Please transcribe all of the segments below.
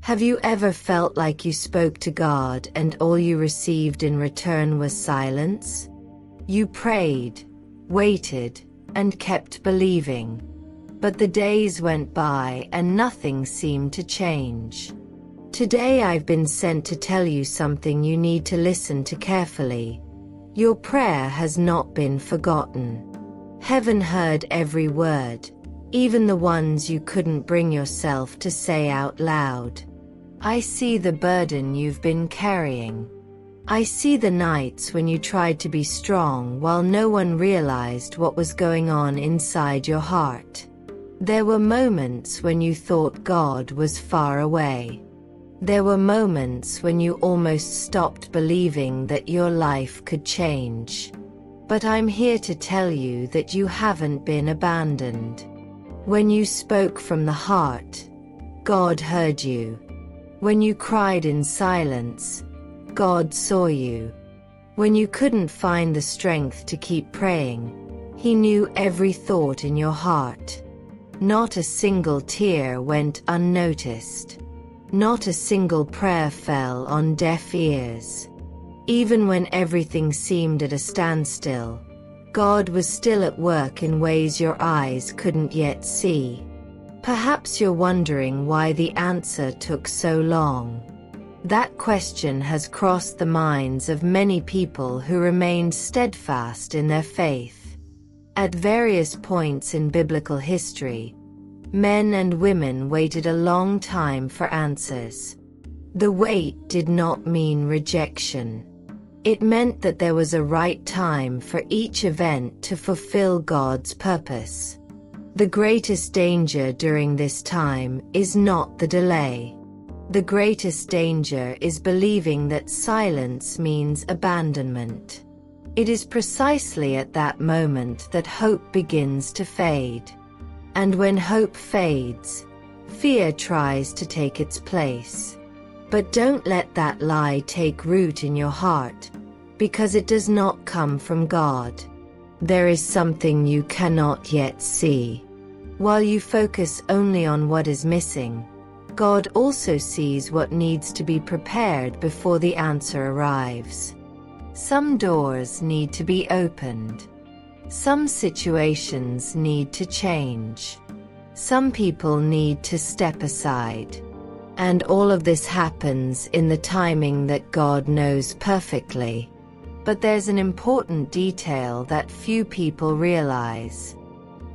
Have you ever felt like you spoke to God and all you received in return was silence? You prayed, waited, and kept believing. But the days went by and nothing seemed to change. Today I've been sent to tell you something you need to listen to carefully. Your prayer has not been forgotten. Heaven heard every word, even the ones you couldn't bring yourself to say out loud. I see the burden you've been carrying. I see the nights when you tried to be strong while no one realized what was going on inside your heart. There were moments when you thought God was far away. There were moments when you almost stopped believing that your life could change. But I'm here to tell you that you haven't been abandoned. When you spoke from the heart, God heard you. When you cried in silence, God saw you. When you couldn't find the strength to keep praying, He knew every thought in your heart. Not a single tear went unnoticed. Not a single prayer fell on deaf ears. Even when everything seemed at a standstill, God was still at work in ways your eyes couldn't yet see. Perhaps you're wondering why the answer took so long. That question has crossed the minds of many people who remained steadfast in their faith. At various points in biblical history, men and women waited a long time for answers. The wait did not mean rejection. It meant that there was a right time for each event to fulfill God's purpose. The greatest danger during this time is not the delay. The greatest danger is believing that silence means abandonment. It is precisely at that moment that hope begins to fade. And when hope fades, fear tries to take its place. But don't let that lie take root in your heart, because it does not come from God. There is something you cannot yet see. While you focus only on what is missing, God also sees what needs to be prepared before the answer arrives. Some doors need to be opened. Some situations need to change. Some people need to step aside. And all of this happens in the timing that God knows perfectly. But there's an important detail that few people realize.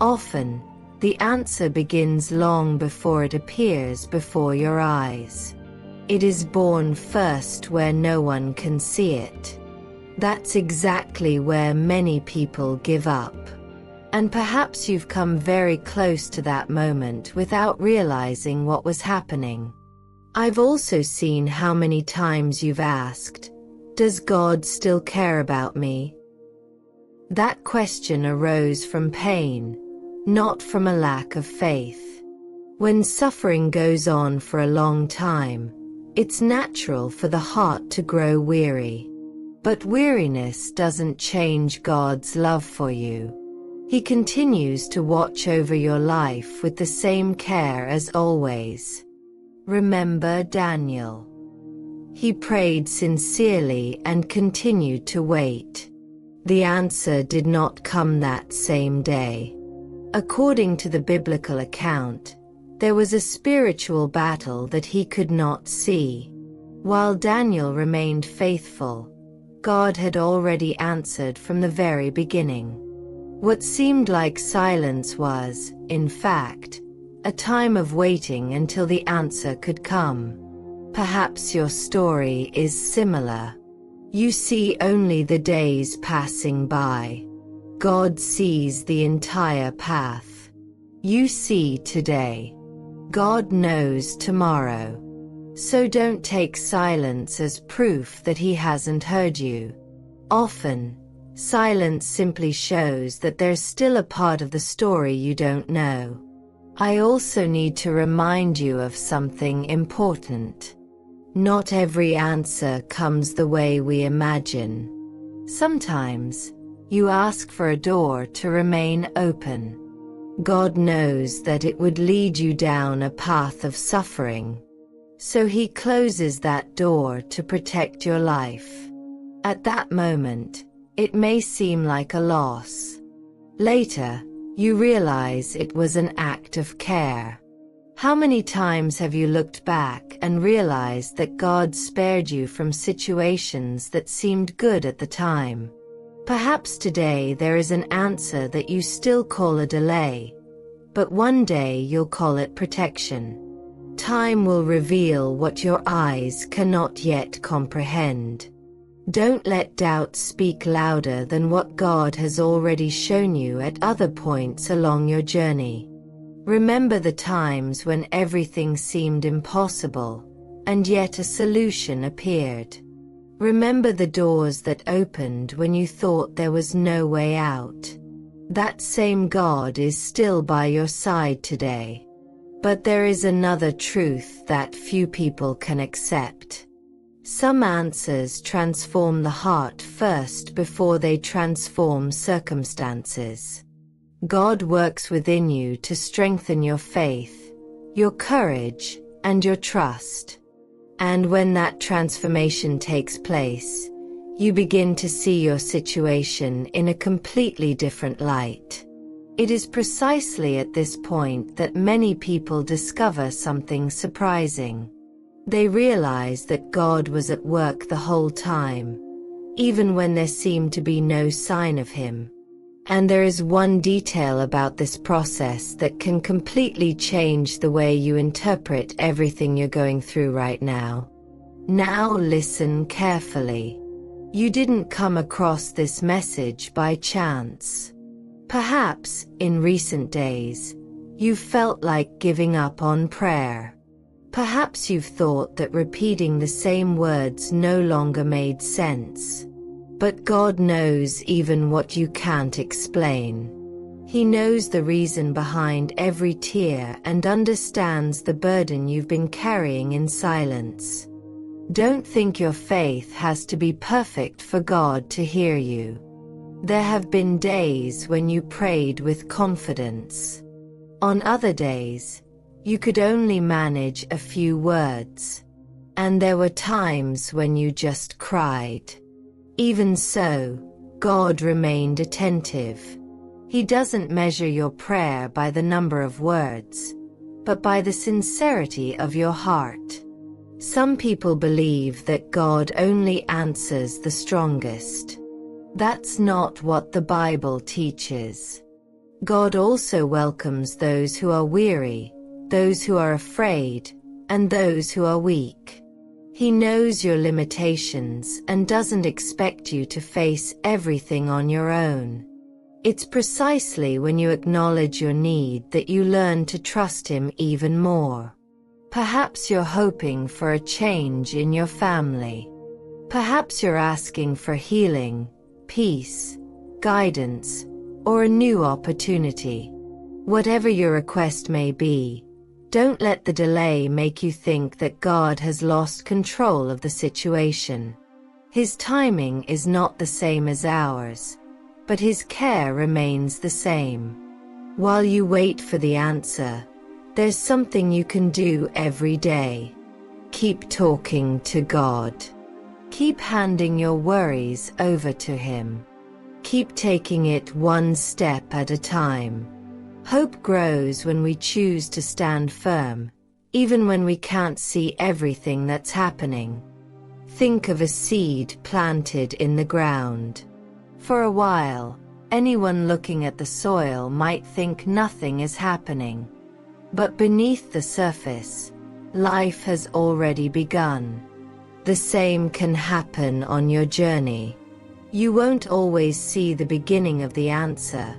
Often, the answer begins long before it appears before your eyes. It is born first where no one can see it. That's exactly where many people give up. And perhaps you've come very close to that moment without realizing what was happening. I've also seen how many times you've asked, "Does God still care about me?" That question arose from pain, not from a lack of faith. When suffering goes on for a long time, it's natural for the heart to grow weary. But weariness doesn't change God's love for you. He continues to watch over your life with the same care as always. Remember Daniel. He prayed sincerely and continued to wait. The answer did not come that same day. According to the biblical account, there was a spiritual battle that he could not see. While Daniel remained faithful, God had already answered from the very beginning. What seemed like silence was, in fact, a time of waiting until the answer could come. Perhaps your story is similar. You see only the days passing by. God sees the entire path. You see today. God knows tomorrow. So don't take silence as proof that He hasn't heard you. Often, silence simply shows that there's still a part of the story you don't know. I also need to remind you of something important. Not every answer comes the way we imagine. Sometimes, you ask for a door to remain open. God knows that it would lead you down a path of suffering. So he closes that door to protect your life. At that moment, it may seem like a loss. Later, you realize it was an act of care. How many times have you looked back and realized that God spared you from situations that seemed good at the time? Perhaps today there is an answer that you still call a delay, but one day you'll call it protection. Time will reveal what your eyes cannot yet comprehend. Don't let doubt speak louder than what God has already shown you at other points along your journey. Remember the times when everything seemed impossible, and yet a solution appeared. Remember the doors that opened when you thought there was no way out. That same God is still by your side today. But there is another truth that few people can accept. Some answers transform the heart first before they transform circumstances. God works within you to strengthen your faith, your courage, and your trust. And when that transformation takes place, you begin to see your situation in a completely different light. It is precisely at this point that many people discover something surprising. They realize that God was at work the whole time, even when there seemed to be no sign of Him. And there is one detail about this process that can completely change the way you interpret everything you're going through right now. Now listen carefully. You didn't come across this message by chance. Perhaps, in recent days, you've felt like giving up on prayer. Perhaps you've thought that repeating the same words no longer made sense. But God knows even what you can't explain. He knows the reason behind every tear and understands the burden you've been carrying in silence. Don't think your faith has to be perfect for God to hear you. There have been days when you prayed with confidence. On other days, you could only manage a few words. And there were times when you just cried. Even so, God remained attentive. He doesn't measure your prayer by the number of words, but by the sincerity of your heart. Some people believe that God only answers the strongest. That's not what the Bible teaches. God also welcomes those who are weary, those who are afraid, and those who are weak. He knows your limitations and doesn't expect you to face everything on your own. It's precisely when you acknowledge your need that you learn to trust Him even more. Perhaps you're hoping for a change in your family. Perhaps you're asking for healing, peace, guidance, or a new opportunity. Whatever your request may be, don't let the delay make you think that God has lost control of the situation. His timing is not the same as ours, but His care remains the same. While you wait for the answer, there's something you can do every day. Keep talking to God. Keep handing your worries over to Him. Keep taking it one step at a time. Hope grows when we choose to stand firm, even when we can't see everything that's happening. Think of a seed planted in the ground. For a while, anyone looking at the soil might think nothing is happening. But beneath the surface, life has already begun. The same can happen on your journey. You won't always see the beginning of the answer,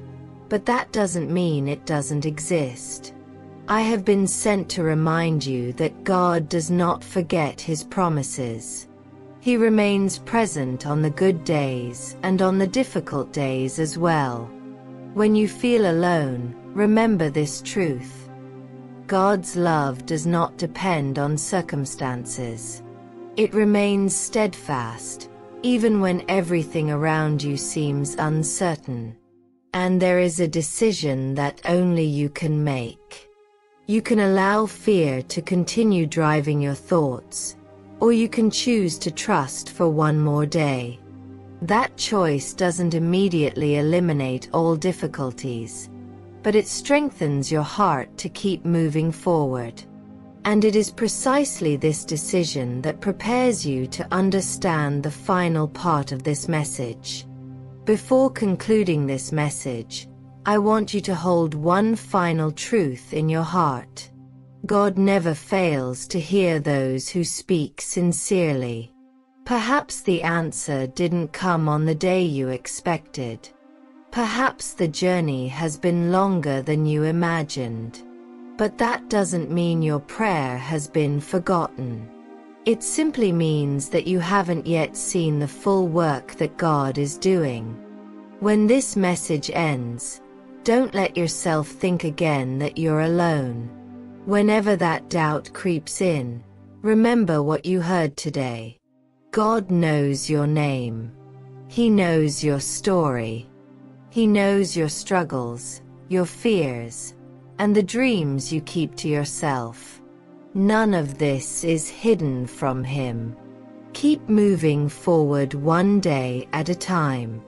but that doesn't mean it doesn't exist. I have been sent to remind you that God does not forget His promises. He remains present on the good days and on the difficult days as well. When you feel alone, remember this truth. God's love does not depend on circumstances. It remains steadfast, even when everything around you seems uncertain. And there is a decision that only you can make. You can allow fear to continue driving your thoughts, or you can choose to trust for one more day. That choice doesn't immediately eliminate all difficulties, but it strengthens your heart to keep moving forward. And it is precisely this decision that prepares you to understand the final part of this message. Before concluding this message, I want you to hold one final truth in your heart. God never fails to hear those who speak sincerely. Perhaps the answer didn't come on the day you expected. Perhaps the journey has been longer than you imagined. But that doesn't mean your prayer has been forgotten. It simply means that you haven't yet seen the full work that God is doing. When this message ends, don't let yourself think again that you're alone. Whenever that doubt creeps in, remember what you heard today. God knows your name. He knows your story. He knows your struggles, your fears, and the dreams you keep to yourself. None of this is hidden from Him. Keep moving forward one day at a time.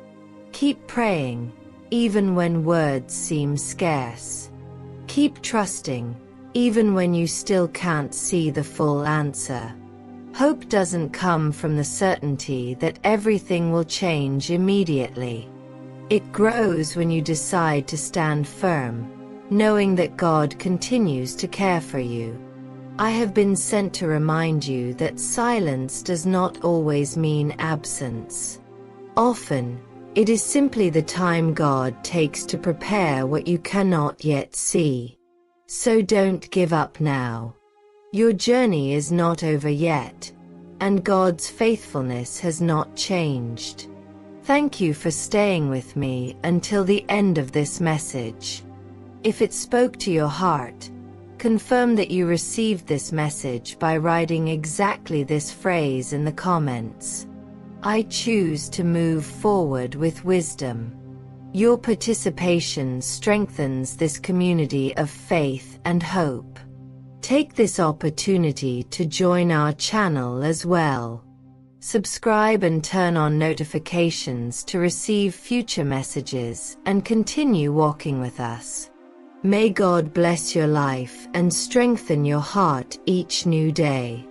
Keep praying, even when words seem scarce. Keep trusting, even when you still can't see the full answer. Hope doesn't come from the certainty that everything will change immediately. It grows when you decide to stand firm, knowing that God continues to care for you. I have been sent to remind you that silence does not always mean absence. Often, it is simply the time God takes to prepare what you cannot yet see. So don't give up now. Your journey is not over yet, and God's faithfulness has not changed. Thank you for staying with me until the end of this message. If it spoke to your heart, confirm that you received this message by writing exactly this phrase in the comments. I choose to move forward with wisdom. Your participation strengthens this community of faith and hope. Take this opportunity to join our channel as well. Subscribe and turn on notifications to receive future messages and continue walking with us. May God bless your life and strengthen your heart each new day.